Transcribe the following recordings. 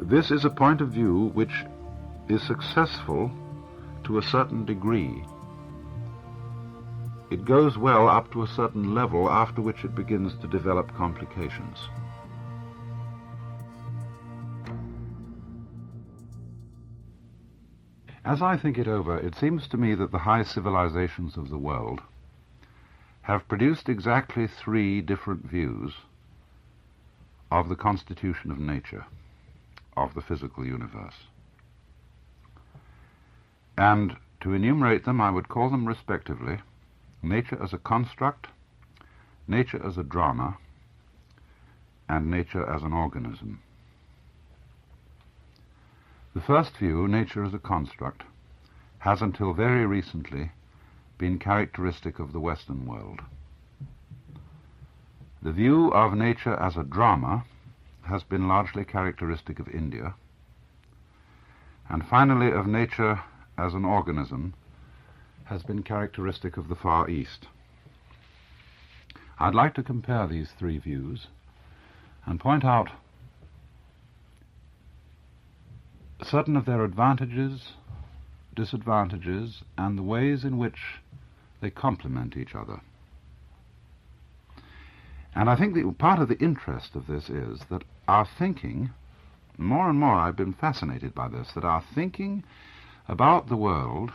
this is a point of view which is successful to a certain degree. It goes well up to a certain level, after which it begins to develop complications. As I think it over, it seems to me that the high civilizations of the world have produced exactly three different views of the constitution of nature, of the physical universe. And to enumerate them, I would call them respectively nature as a construct, nature as a drama, and nature as an organism. The first view, nature as a construct, has until very recently been characteristic of the Western world. The view of nature as a drama has been largely characteristic of India, and finally of nature as an organism has been characteristic of the Far East. I'd like to compare these three views and point out certain of their advantages, disadvantages, and the ways in which they complement each other. And I think that part of the interest of this is that our thinking, more and more I've been fascinated by this, that our thinking about the world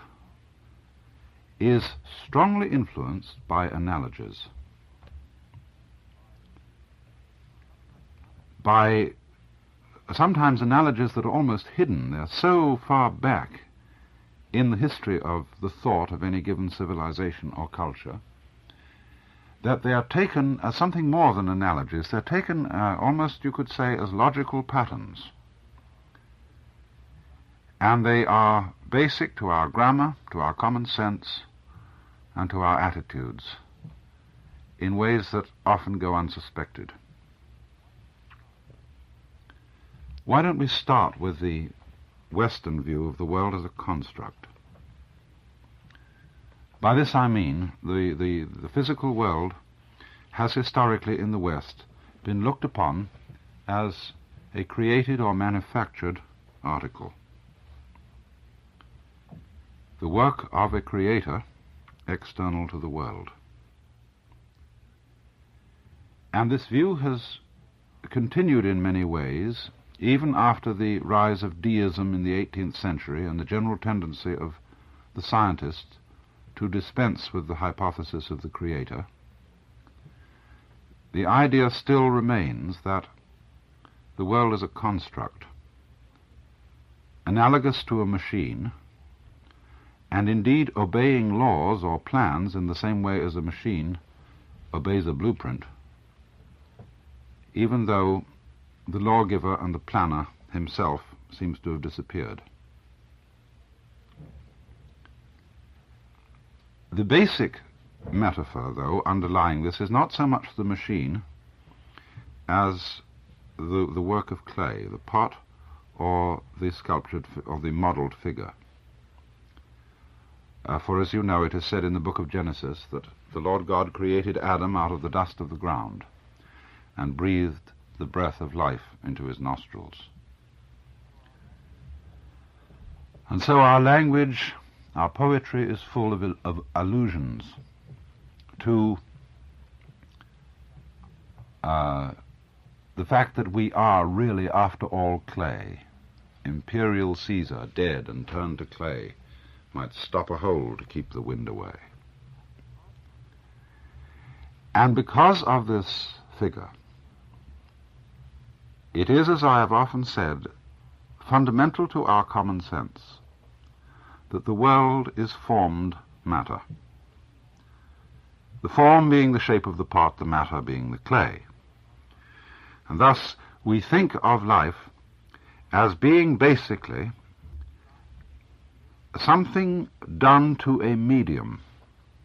is strongly influenced by analogies, by sometimes analogies that are almost hidden. They're so far back in the history of the thought of any given civilization or culture that they are taken as something more than analogies. They're taken almost, you could say, as logical patterns. And they are basic to our grammar, to our common sense, and to our attitudes in ways that often go unsuspected. Why don't we start with the Western view of the world as a construct? By this I mean the physical world has historically in the West been looked upon as a created or manufactured article. The work of a creator external to the world. And this view has continued in many ways even after the rise of deism in the 18th century and the general tendency of the scientists to dispense with the hypothesis of the creator. The idea still remains that the world is a construct, analogous to a machine, and indeed obeying laws or plans in the same way as a machine obeys a blueprint, even though the lawgiver and the planner himself seems to have disappeared. The basic metaphor, though, underlying this is not so much the machine as the work of clay, the pot or the sculptured or the modeled figure. For as you know, it is said in the book of Genesis that the Lord God created Adam out of the dust of the ground and breathed the breath of life into his nostrils. And so our language, our poetry is full of allusions to the fact that we are really, after all, clay. Imperial Caesar, dead and turned to clay, might stop a hole to keep the wind away. And because of this figure, it is, as I have often said, fundamental to our common sense that the world is formed matter. The form being the shape of the pot, the matter being the clay. And thus we think of life as being basically something done to a medium.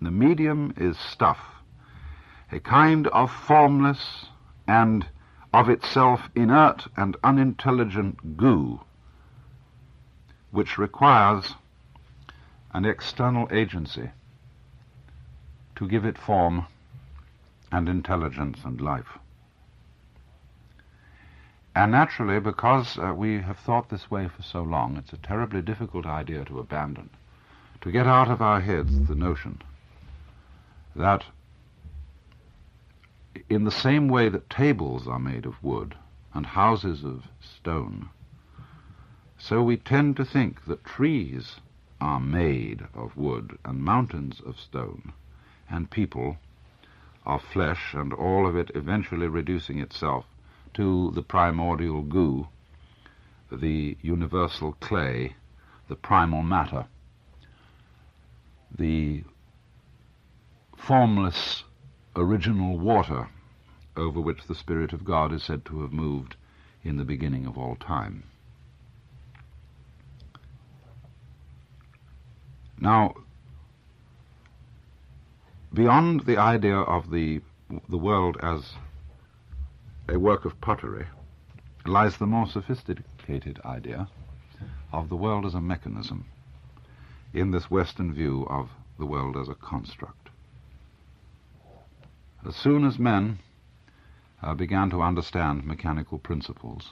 The medium is stuff, a kind of formless and of itself inert and unintelligent goo, which requires an external agency to give it form and intelligence and life. And naturally, because we have thought this way for so long, it's a terribly difficult idea to abandon. To get out of our heads the notion that in the same way that tables are made of wood and houses of stone, so we tend to think that trees are made of wood and mountains of stone and people of flesh, and all of it eventually reducing itself to the primordial goo, the universal clay, the primal matter, the formless original water over which the Spirit of God is said to have moved in the beginning of all time. Now, beyond the idea of the world as a work of pottery lies the more sophisticated idea of the world as a mechanism in this Western view of the world as a construct. As soon as men began to understand mechanical principles,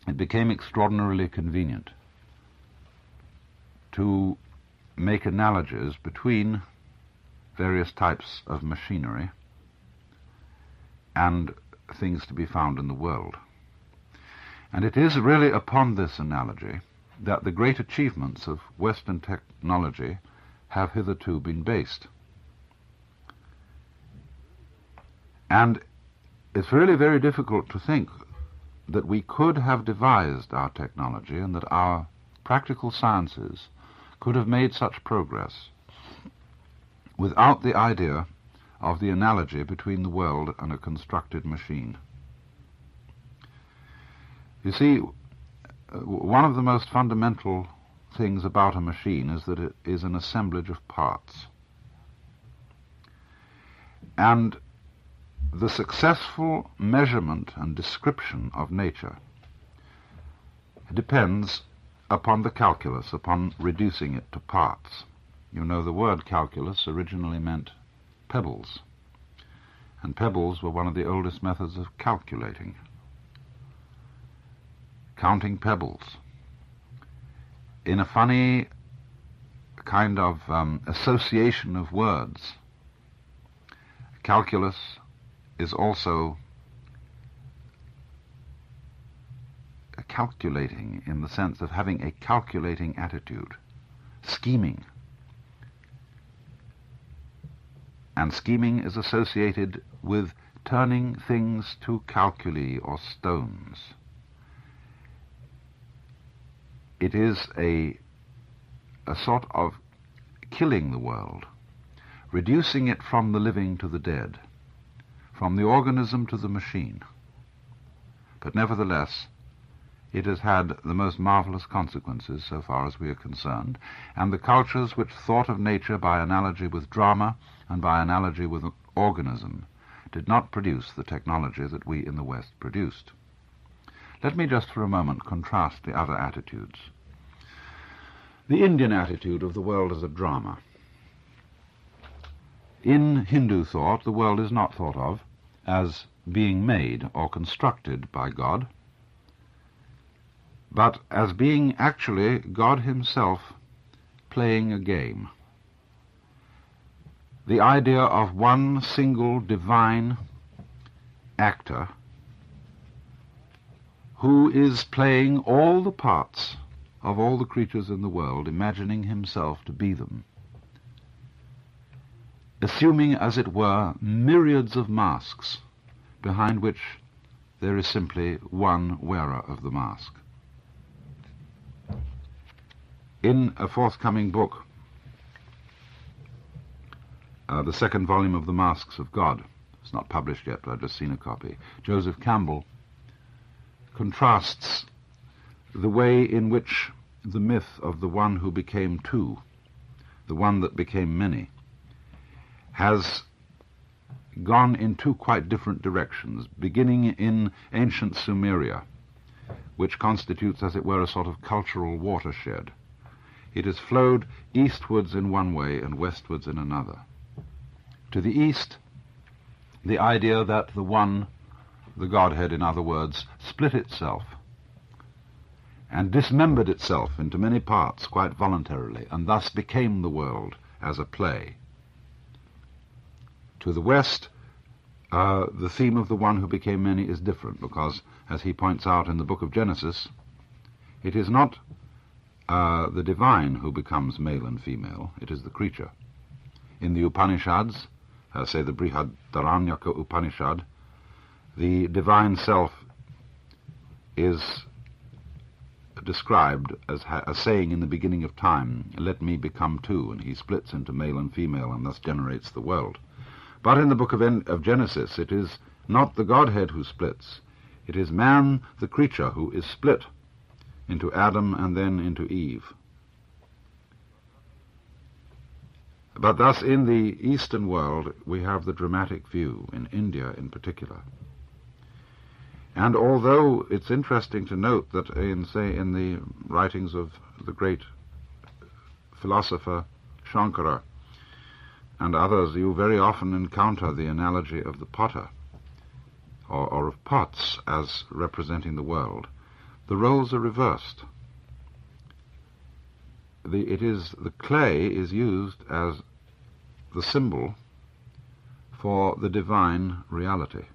it became extraordinarily convenient to make analogies between various types of machinery and things to be found in the world. And it is really upon this analogy that the great achievements of Western technology have hitherto been based. And it's really very difficult to think that we could have devised our technology and that our practical sciences could have made such progress without the idea of the analogy between the world and a constructed machine. You see, one of the most fundamental things about a machine is that it is an assemblage of parts. And the successful measurement and description of nature depends upon the calculus, upon reducing it to parts. You know, the word calculus originally meant pebbles, and pebbles were one of the oldest methods of calculating. Counting pebbles. In a funny kind of association of words, calculus is also calculating in the sense of having a calculating attitude, scheming. And scheming is associated with turning things to calculi or stones. It is a sort of killing the world, reducing it from the living to the dead, from the organism to the machine. But nevertheless, it has had the most marvelous consequences so far as we are concerned, and the cultures which thought of nature by analogy with drama and by analogy with organism did not produce the technology that we in the West produced. Let me just for a moment contrast the other attitudes. The Indian attitude of the world as a drama. In Hindu thought, the world is not thought of as being made or constructed by God, but as being actually God himself playing a game. The idea of one single divine actor who is playing all the parts of all the creatures in the world, imagining himself to be them, assuming, as it were, myriads of masks behind which there is simply one wearer of the mask. In a forthcoming book, the second volume of The Masks of God, it's not published yet, but I've just seen a copy, Joseph Campbell contrasts the way in which the myth of the one who became two, the one that became many, has gone in two quite different directions, beginning in ancient Sumeria, which constitutes, as it were, a sort of cultural watershed. It has flowed eastwards in one way and westwards in another. To the east, the idea that the one the Godhead, in other words, split itself and dismembered itself into many parts quite voluntarily, and thus became the world as a play. To the West, the theme of the one who became many is different, because, as he points out in the book of Genesis, it is not the divine who becomes male and female, it is the creature. In the Upanishads, say the Brihadaranyaka Upanishad, the divine self is described as saying in the beginning of time, "Let me become two," and he splits into male and female and thus generates the world. But in the book of Genesis, it is not the Godhead who splits, it is man, the creature, who is split into Adam and then into Eve. But thus in the Eastern world we have the dramatic view, in India in particular. And although it's interesting to note that in the writings of the great philosopher Shankara and others, you very often encounter the analogy of the potter, or of pots as representing the world, the roles are reversed. The clay is used as the symbol for the divine reality.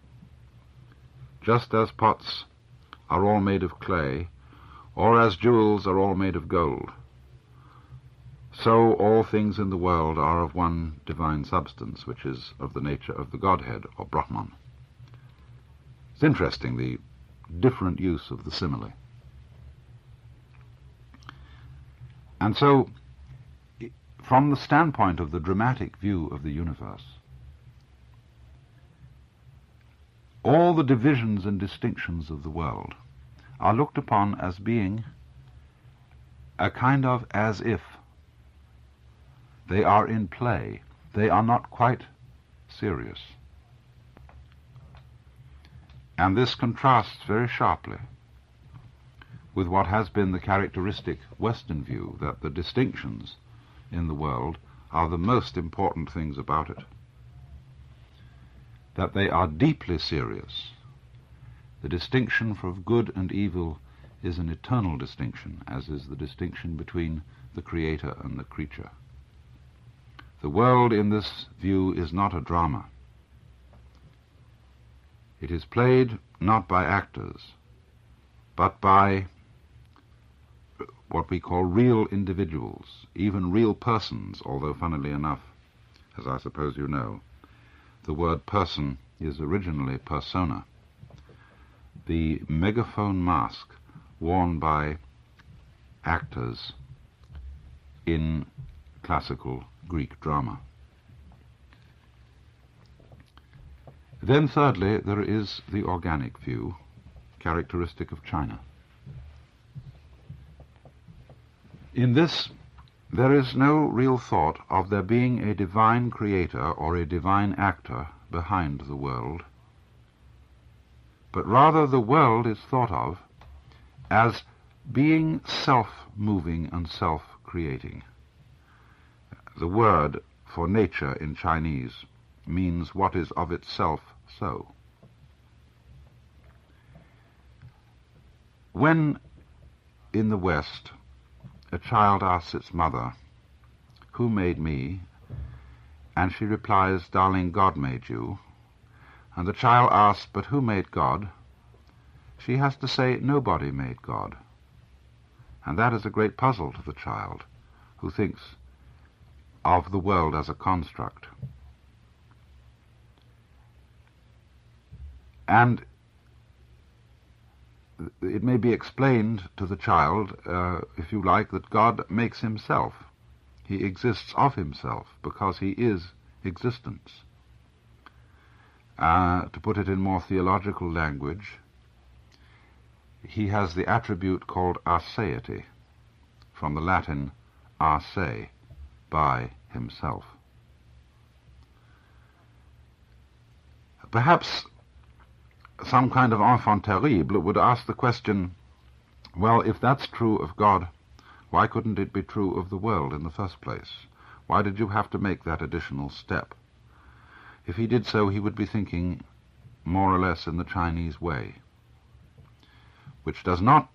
Just as pots are all made of clay, or as jewels are all made of gold, so all things in the world are of one divine substance, which is of the nature of the Godhead, or Brahman. It's interesting, the different use of the simile. And so, from the standpoint of the dramatic view of the universe, all the divisions and distinctions of the world are looked upon as being a kind of as if. They are in play. They are not quite serious. And this contrasts very sharply with what has been the characteristic Western view, that the distinctions in the world are the most important things about it, that they are deeply serious. The distinction from good and evil is an eternal distinction, as is the distinction between the creator and the creature. The world in this view is not a drama. It is played not by actors, but by what we call real individuals, even real persons, although funnily enough, as I suppose you know, the word person is originally persona, the megaphone mask worn by actors in classical Greek drama. Then thirdly, there is the organic view, characteristic of China. In this, there is no real thought of there being a divine creator or a divine actor behind the world, but rather the world is thought of as being self-moving and self-creating. The word for nature in Chinese means what is of itself so. When in the West a child asks its mother, "Who made me?" and she replies, "Darling, God made you," and the child asks, "But who made God?" she has to say, "Nobody made God." And that is a great puzzle to the child, who thinks of the world as a construct. And it may be explained to the child, if you like, that God makes himself. He exists of himself because he is existence. To put it in more theological language, he has the attribute called aseity, from the Latin ase, by himself. Perhaps some kind of enfant terrible would ask the question, well, if that's true of God, why couldn't it be true of the world in the first place? Why did you have to make that additional step? If he did so, he would be thinking more or less in the Chinese way, which does not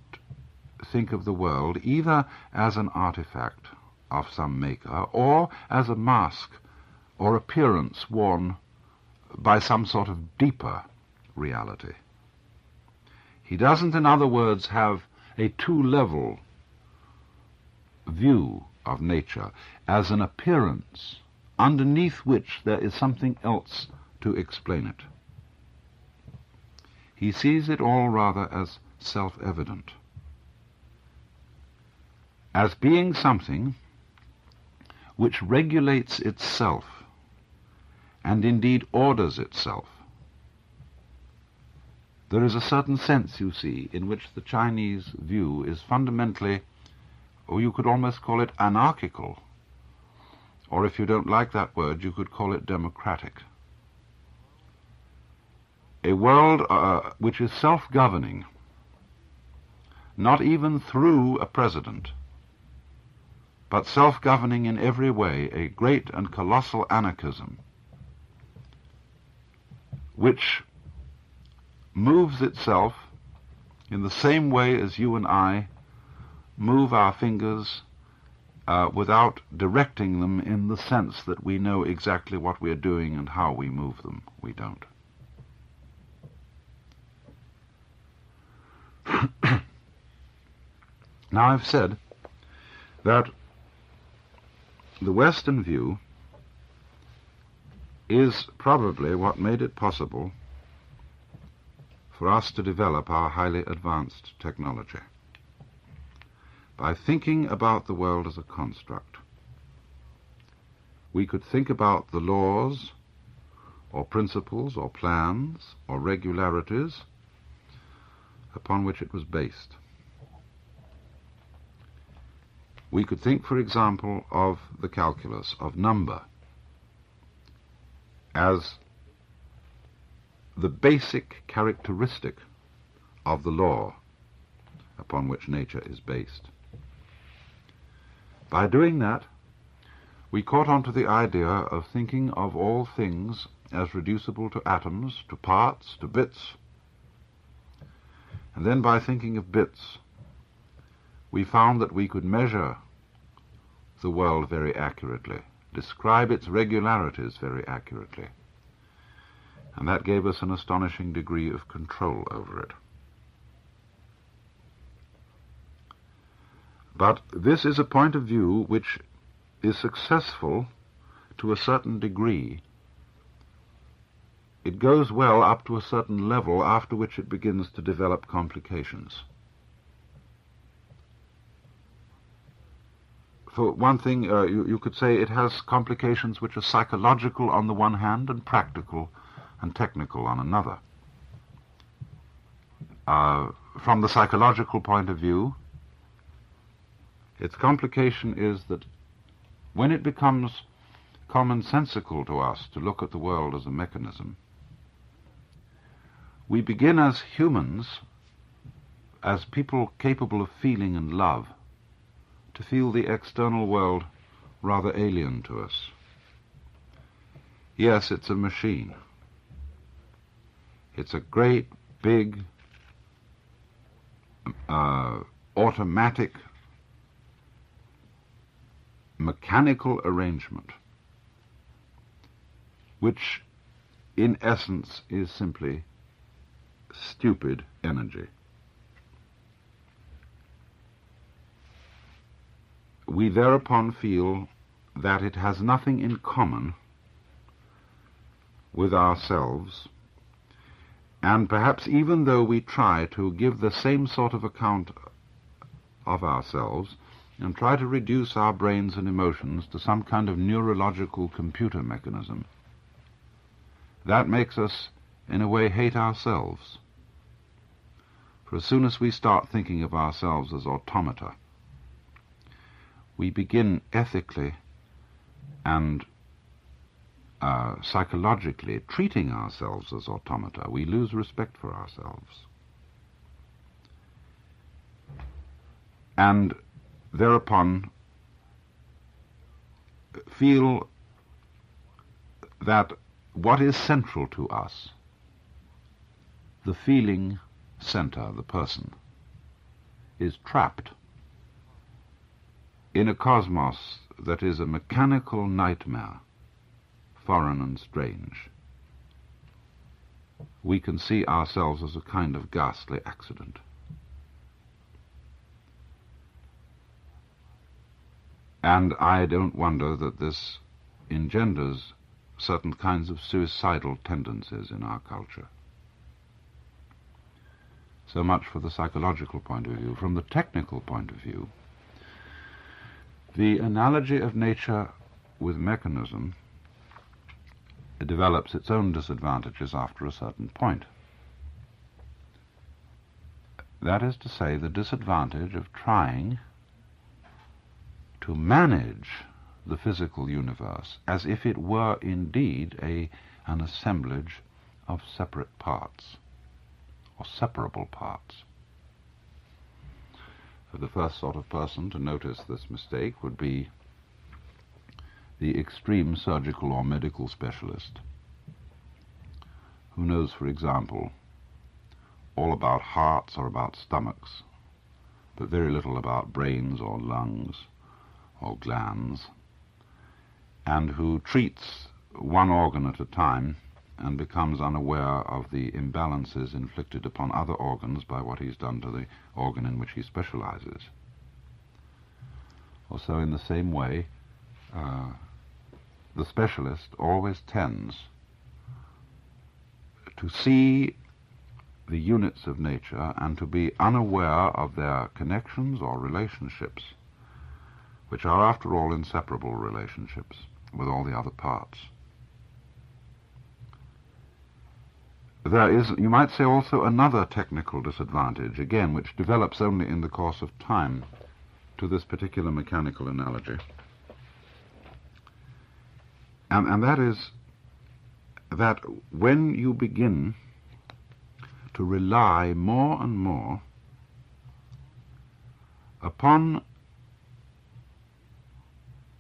think of the world either as an artifact of some maker or as a mask or appearance worn by some sort of deeper reality. He doesn't, in other words, have a two-level view of nature as an appearance underneath which there is something else to explain it. He sees it all rather as self-evident, as being something which regulates itself and indeed orders itself. There is a certain sense, you see, in which the Chinese view is fundamentally, or you could almost call it anarchical, or if you don't like that word, you could call it democratic. A world which is self-governing, not even through a president, but self-governing in every way, a great and colossal anarchism, which moves itself in the same way as you and I move our fingers without directing them in the sense that we know exactly what we're doing and how we move them. We don't. Now, I've said that the Western view is probably what made it possible for us to develop our highly advanced technology. By thinking about the world as a construct, we could think about the laws or principles or plans or regularities upon which it was based. We could think, for example, of the calculus, of number, as the basic characteristic of the law upon which nature is based. By doing that, we caught on to the idea of thinking of all things as reducible to atoms, to parts, to bits. And then by thinking of bits, we found that we could measure the world very accurately, describe its regularities very accurately. And that gave us an astonishing degree of control over it. But this is a point of view which is successful to a certain degree. It goes well up to a certain level, after which it begins to develop complications. For one thing, you could say it has complications which are psychological on the one hand and practical and technical on another. From the psychological point of view, its complication is that when it becomes commonsensical to us to look at the world as a mechanism, we begin as humans, as people capable of feeling and love, to feel the external world rather alien to us. Yes, it's a machine. It's a great, big, automatic, mechanical arrangement, which in essence is simply stupid energy. We thereupon feel that it has nothing in common with ourselves, and perhaps even though we try to give the same sort of account of ourselves and try to reduce our brains and emotions to some kind of neurological computer mechanism, that makes us, in a way, hate ourselves. For as soon as we start thinking of ourselves as automata, we begin ethically and psychologically treating ourselves as automata. We lose respect for ourselves. And thereupon feel that what is central to us the feeling center, the person, is trapped in a cosmos that is a mechanical nightmare, foreign and strange, we can see ourselves as a kind of ghastly accident. And I don't wonder that this engenders certain kinds of suicidal tendencies in our culture. So much for the psychological point of view. From the technical point of view, the analogy of nature with mechanism develops its own disadvantages after a certain point. That is to say, the disadvantage of trying to manage the physical universe as if it were indeed an assemblage of separate parts, or separable parts. So the first sort of person to notice this mistake would be the extreme surgical or medical specialist, who knows, for example, all about hearts or about stomachs, but very little about brains or lungs or glands, and who treats one organ at a time and becomes unaware of the imbalances inflicted upon other organs by what he's done to the organ in which he specializes. Also, in the same way, the specialist always tends to see the units of nature and to be unaware of their connections or relationships, which are, after all, inseparable relationships with all the other parts. There is, you might say, also another technical disadvantage, again, which develops only in the course of time to this particular mechanical analogy. And that is that when you begin to rely more and more upon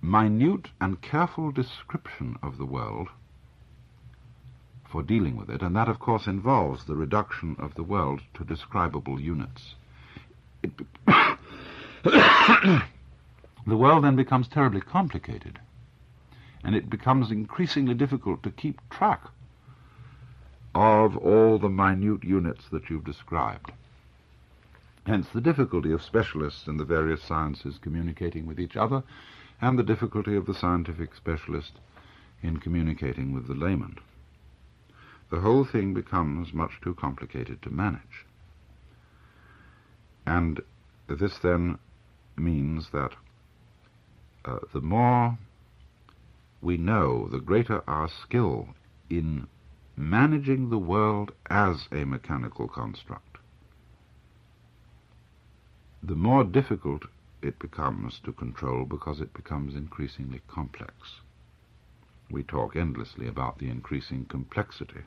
minute and careful description of the world for dealing with it, and that of course involves the reduction of the world to describable units, the world then becomes terribly complicated, and it becomes increasingly difficult to keep track of all the minute units that you've described. Hence the difficulty of specialists in the various sciences communicating with each other, and the difficulty of the scientific specialist in communicating with the layman. The whole thing becomes much too complicated to manage. And this then means that the more we know, the greater our skill in managing the world as a mechanical construct, the more difficult it becomes to control, because it becomes increasingly complex. We talk endlessly about the increasing complexity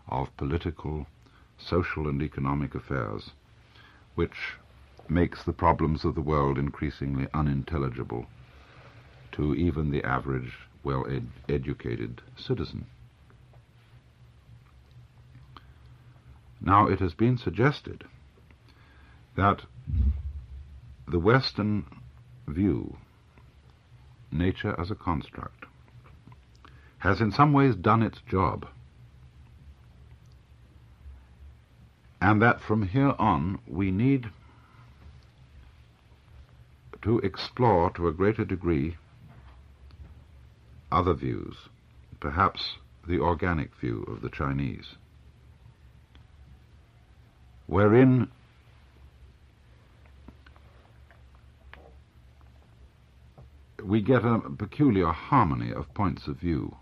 of political, social, and economic affairs, which makes the problems of the world increasingly unintelligible to even the average, well-educated citizen. Now, it has been suggested that the Western view, nature as a construct, has in some ways done its job, and that from here on we need to explore to a greater degree other views, perhaps the organic view of the Chinese, wherein we get a peculiar harmony of points of view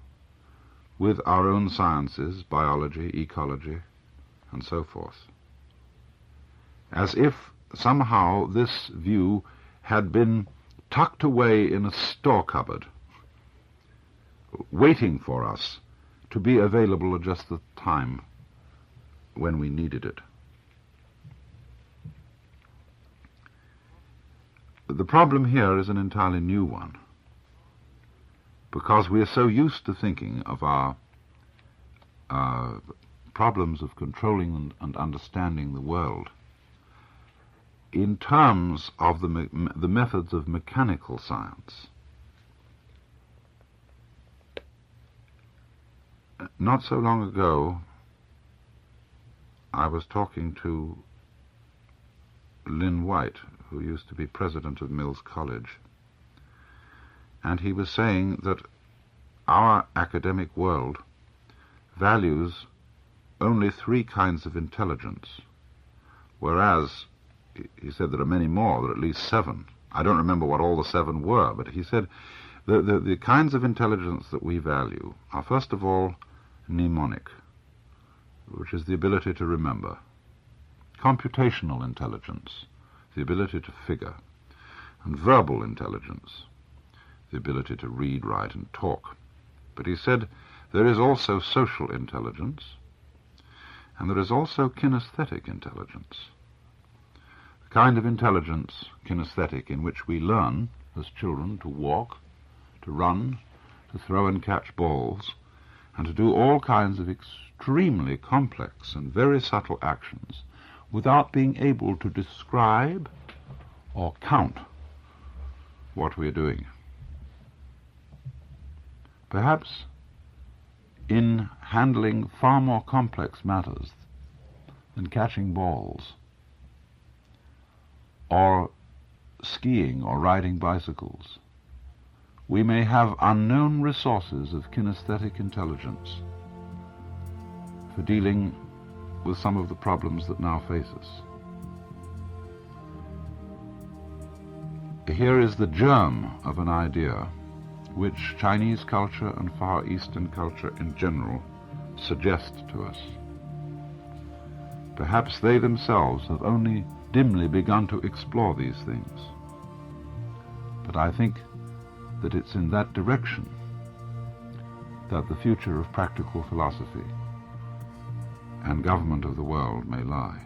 with our own sciences, biology, ecology, and so forth, as if somehow this view had been tucked away in a store cupboard, waiting for us to be available at just the time when we needed it. The problem here is an entirely new one, because we are so used to thinking of our problems of controlling and understanding the world in terms of the methods of mechanical science. Not so long ago, I was talking to Lynn White, who used to be president of Mills College, and he was saying that our academic world values only 3 kinds of intelligence, whereas he said there are many more, there are at least 7. I don't remember what all the 7 were, but he said the kinds of intelligence that we value are, first of all, mnemonic, which is the ability to remember; computational intelligence, the ability to figure; and verbal intelligence, the ability to read, write, and talk. But he said there is also social intelligence, and there is also kinesthetic intelligence, the kind of intelligence, kinesthetic, in which we learn as children to walk, to run, to throw and catch balls, and to do all kinds of extremely complex and very subtle actions without being able to describe or count what we are doing. Perhaps in handling far more complex matters than catching balls, or skiing or riding bicycles, we may have unknown resources of kinesthetic intelligence for dealing with some of the problems that now face us. Here is the germ of an idea which Chinese culture and Far Eastern culture in general suggest to us. Perhaps they themselves have only dimly begun to explore these things, but I think that it's in that direction that the future of practical philosophy and government of the world may lie.